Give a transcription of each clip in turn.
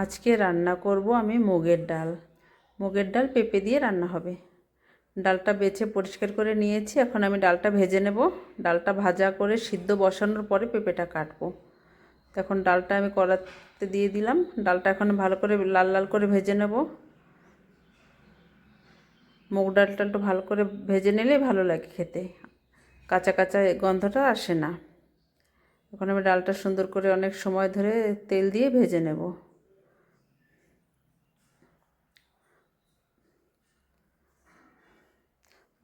আজকে রান্না করব আমি মুগের ডাল। মুগের ডাল পেঁপে দিয়ে রান্না হবে। ডালটা বেছে পরিষ্কার করে নিয়েছি। এখন আমি ডালটা ভেজে নেব। ডালটা ভাজা করে সিদ্ধ বসানোর পরে পেঁপেটা কাটবো। এখন ডালটা আমি কড়াতে দিয়ে দিলাম। ডালটা এখন ভালো করে লাল লাল করে ভেজে নেব। মুগ ডালটা একটু ভালো করে ভেজে নিলে ভালো লাগে খেতে, কাঁচা কাঁচা গন্ধটা আসে না। এখন আমি ডালটা সুন্দর করে অনেক সময় ধরে তেল দিয়ে ভেজে নেব।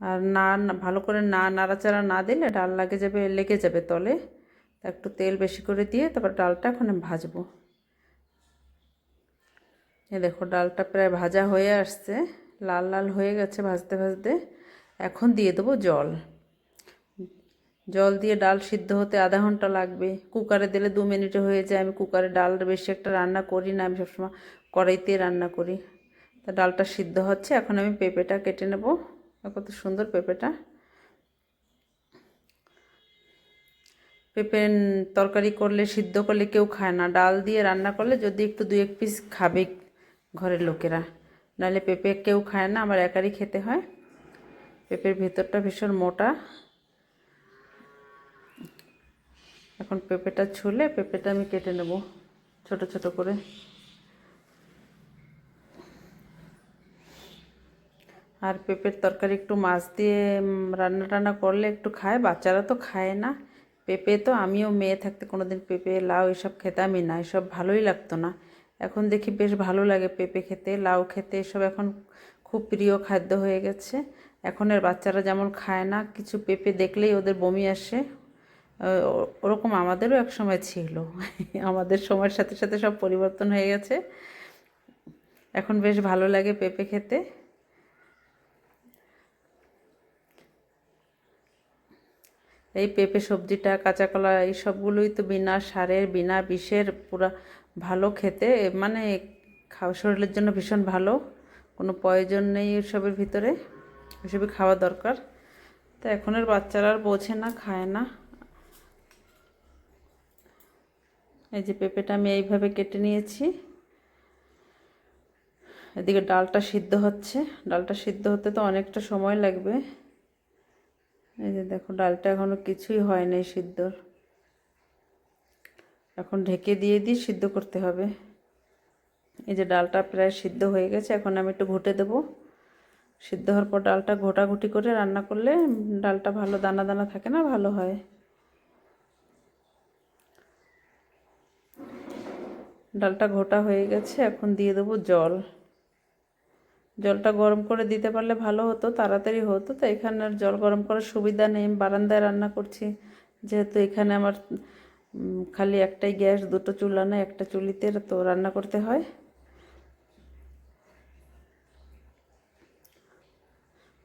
আর ভালো করে নাড়াচাড়া না দিলে ডাল লেগে যাবে তলে। একটু তেল বেশি করে দিয়ে তারপর ডালটা এখন ভাজবো। এই দেখো ডালটা প্রায় ভাজা হয়ে আসছে, লাল লাল হয়ে গেছে ভাজতে ভাজতে। এখন দিয়ে দেবো জল। জল দিয়ে ডাল সিদ্ধ হতে আধা ঘন্টা লাগবে। কুকারে দিলে 2 মিনিটে হয়ে যায়। আমি কুকারে ডাল বেশি একটা রান্না করি না, আমি সবসময় কড়াইতে রান্না করি। তা ডালটা সিদ্ধ হচ্ছে। এখন আমি পেঁপেটা কেটে নেব। কত সুন্দর পেঁপেটা। পেঁপে তরকারি করলে সিদ্ধ করলে কেউ খায় না, ডাল দিয়ে রান্না করলে যদি একটু 2-1 পিস খাবে ঘরের লোকেরা, নাহলে পেঁপে কেউ খায় না, আমার একারই খেতে হয়। পেঁপের ভেতরটা ভীষণ মোটা। এখন পেঁপেটা ছুলে পেঁপেটা আমি কেটে নেব ছোট ছোট করে। আর পেঁপের তরকারি একটু মাছ দিয়ে রান্না টান্না করলে একটু খায়, বাচ্চারা তো খায় না। পেঁপে তো আমিও মেয়ে থাকতে কোনোদিন পেঁপে লাউ এসব খেতামই না, এসব ভালোই লাগতো না। এখন দেখি বেশ ভালো লাগে পেঁপে খেতে, লাউ খেতে, এসব এখন খুব প্রিয় খাদ্য হয়ে গেছে। এখনের বাচ্চারা যেমন খায় না, কিছু পেঁপে দেখলেই ওদের বমি আসে। ওরকম আমাদেরও এক সময় ছিল। আমাদের সময়ের সাথে সাথে সব পরিবর্তন হয়ে গেছে। এখন বেশ ভালো লাগে পেঁপে খেতে। এই পেঁপে সবজিটা, কাঁচা কলা, এই সবগুলোই তো বিনা সারের বিনা বিষের পুরা ভালো খেতে, মানে শরীরের জন্য ভীষণ ভালো। কোনো প্রয়োজন নেই এসবের ভিতরে, এসবই খাওয়া দরকার। তো এখনের বাচ্চারা আর বোঝে না, খায় না। এই যে পেঁপেটা আমি এইভাবে কেটে নিয়েছি। এদিকে ডালটা সিদ্ধ হচ্ছে। ডালটা সিদ্ধ হতে তো অনেকটা সময় লাগবে। এই যে দেখো ডালটা এখনো কিছুই হয় নাই সিদ্ধ। এখন ঢেকে দিয়ে সিদ্ধ করতে হবে। এই যে ডালটা প্রায় সিদ্ধ হয়ে গেছে। এখন আমি একটু ঘুটে দেব। সিদ্ধ হওয়ার পর ডালটা ঘোটাঘুটি করে রান্না করলে ডালটা ভালো দানা দানা থাকে না, ভালো হয়। ডালটা ঘোটা হয়ে গেছে। এখন দিয়ে দেবো জল। জলটা গরম করে দিতে পারলে ভালো হতো, তাড়াতাড়ি হতো। তো এখানে আর জল গরম করার সুবিধা নেই, বারান্দায় রান্না করছি যেহেতু। এখানে আমার খালি একটাই গ্যাস, 2টো চুলা না, একটা চুলিতে তো রান্না করতে হয়।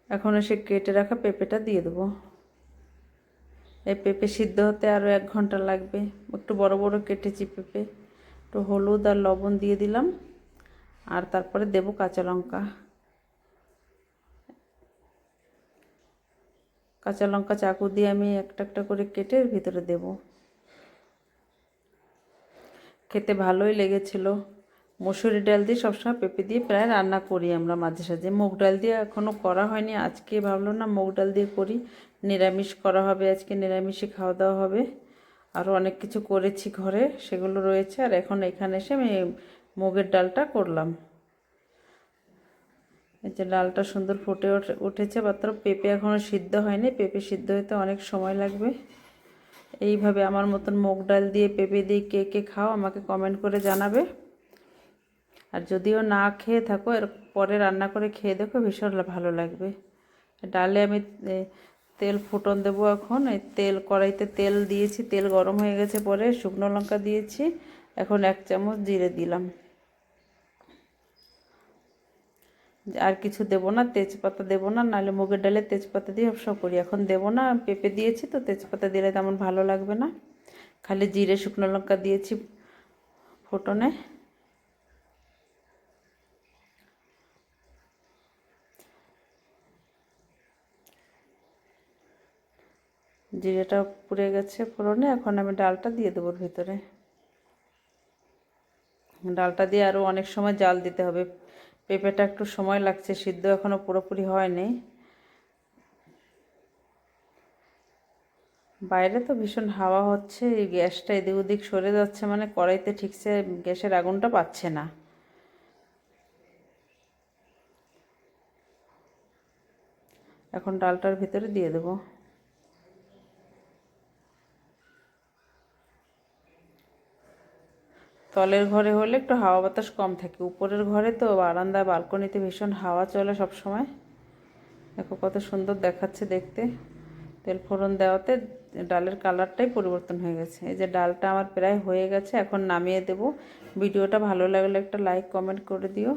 এখন এসে কেটে রাখা পেঁপেটা দিয়ে দেবো। এই পেঁপে সিদ্ধ হতে আরও 1 ঘন্টা লাগবে। একটু বড় বড় কেটেছি পেঁপে। একটু হলুদ আর লবণ দিয়ে দিলাম। আর তারপরে দেব কাঁচা লঙ্কা। কাঁচা লঙ্কা চাকু দিয়ে আমি একটা একটা করে কেটে এর ভিতরে দেব। খেতে ভালোই লেগেছিল। মসুরি ডাল দিয়ে সবসময় পেঁপে দিয়ে প্রায় রান্না করি আমরা মাঝে সাঝে। মুগ ডাল দিয়ে এখনও করা হয়নি, আজকে ভাবলো না মুগ ডাল দিয়ে করি। নিরামিষ করা হবে আজকে, নিরামিষই খাওয়া দাওয়া হবে। আরও অনেক কিছু করেছি ঘরে, সেগুলো রয়েছে। আর এখন এখানে এসে আমি মুগের ডালটা করলাম। এই যে ডালটা সুন্দর ফুটে উঠেছে, মাত্র পেঁপে এখনও সিদ্ধ হয়নি। পেঁপে সিদ্ধ হতে অনেক সময় লাগবে। এইভাবে আমার মতন মুগ ডাল দিয়ে পেঁপে দিয়ে কে কে খাও আমাকে কমেন্ট করে জানাবে। আর যদিও না খেয়ে থাকো, এর পরে রান্না করে খেয়ে দেখো, ভীষণ ভালো লাগবে। ডালে আমি তেল ফুটন দেবো এখন। এই কড়াইতে তেল দিয়েছি, তেল গরম হয়ে গেছে, পরে শুকনো লঙ্কা দিয়েছি। এখন 1 চামচ জিরে দিলাম। আর কিছু দেবো না, তেজপাতা দেবো না, নাহলে মুগের ডালে তেজপাতা দিয়ে সব করি। এখন দেবো না, পেঁপে দিয়েছি তো, তেজপাতা দিলে তেমন ভালো লাগবে না। খালি জিরে শুকনো লঙ্কা দিয়েছি ফোটনে। জিরেটা পুড়ে গেছে ফোড়নে। এখন আমি ডালটা দিয়ে দেবো ভিতরে। ডালটা দিয়ে আরও অনেক সময় জাল দিতে হবে। পেঁপেটা একটু সময় লাগছে, সিদ্ধ এখনও পুরোপুরি হয়নি। বাইরে তো ভীষণ হাওয়া হচ্ছে, এই গ্যাসটা এদিক ওদিক সরে যাচ্ছে, মানে কড়াইতে ঠিকছে গ্যাসের আগুনটা পাচ্ছে না। এখন ডালটার ভিতরে দিয়ে দেবো। তলের ঘরে হলে একটু হাওয়া বাতাস কম থাকে, উপরের ঘরে তো বারান্দা বালকনিতে ভীষণ হাওয়া চলে সব সময়। দেখো কত সুন্দর দেখাচ্ছে দেখতে। তেল ফোড়ন দেওয়াতে ডালের কালারটাই পরিবর্তন হয়ে গেছে। এই যে ডালটা আমার প্রায় হয়ে গেছে, এখন নামিয়ে দেব। ভিডিওটা ভালো লাগলে একটা লাইক কমেন্ট করে দিও।